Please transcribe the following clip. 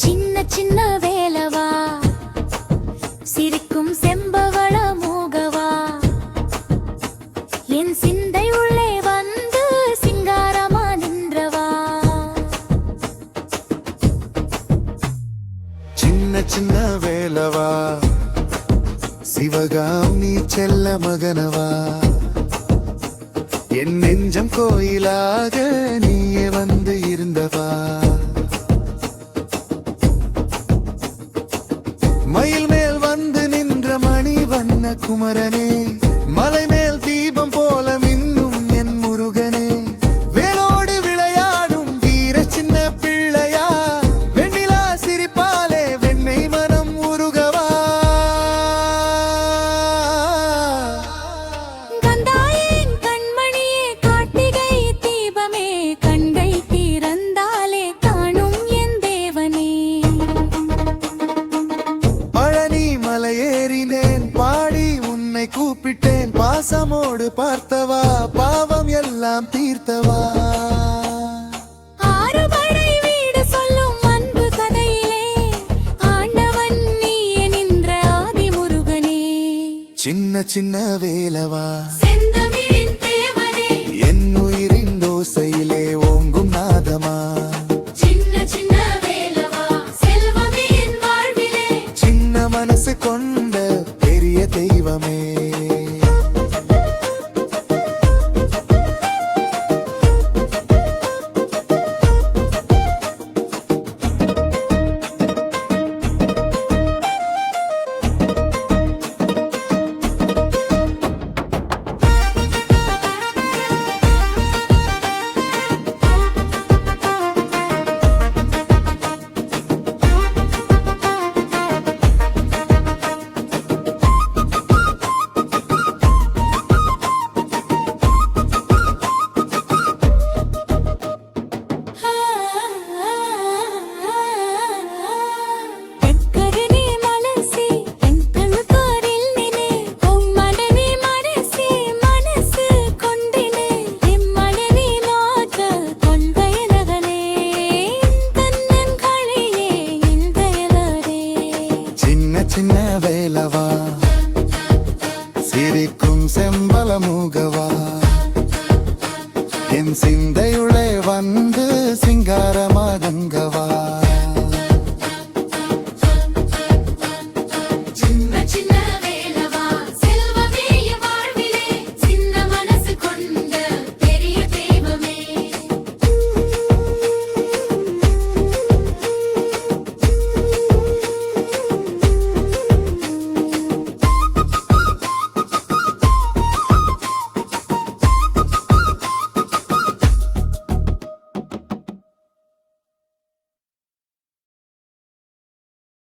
சின்ன சின்ன வேலவா சிரிக்கும் செம்பவள மூகவா என் சிந்தை உள்ளே வந்து சிங்காரமா நின்றவா. சின்ன சின்ன வேலவா சிவகாமி செல்ல மகனவா என் நெஞ்சம் கோயிலாக நீயே வந்து இருந்தவா. மயில் மேல் வந்து நின்ற மணி வண்ண குமரனே மலை மேல் தீபம் போல மின்னும் என் முருகனே வேலோடு விளையாடும் வீர சின்ன பிள்ளையா வெண்ணிலா சிரிப்பாலே வெண்ணை மனம் உருகவா. கந்தாயேன் கண்மணியே கார்த்திகை தீபமே கண்டை திறந்தாலே காணும் என் தேவனே. பழனி மலையேறினேன் பாடி உன்னை கூப்பிட்டேன் பாசமோடு பார்த்தவா பாவம் எல்லாம் தீர்த்தவா. ஆறுபடை வீடு சொல்லும் அன்பு கதையிலே ஆண்டவன் நீயே நின்ற ஆதி முருகனே. சின்ன சின்ன வேலவா செந்தமிழின் தேவனே என் உயிரின் தோசையிலே ஓங்கும் நாதமா. சின்ன சின்ன வேலவா செல்வமே என் வாழ்விலே சின்ன மனசு கொண்ட பெரிய தெய்வமே. ఎక్కడిని మనసి ఎంతలు కోరిల్నినే ఉమ్మడని మనసి మనసు కొండినే ఎమ్మడని మాట కొల్వయనగనే தன்னன் கழியே இந்தயலரே. சின்ன சின்ன வேலவா சிரிக்கும் செம்பல மூகவா என் சிந்தையுளே வந்து சிங்காரமாதங்கவா.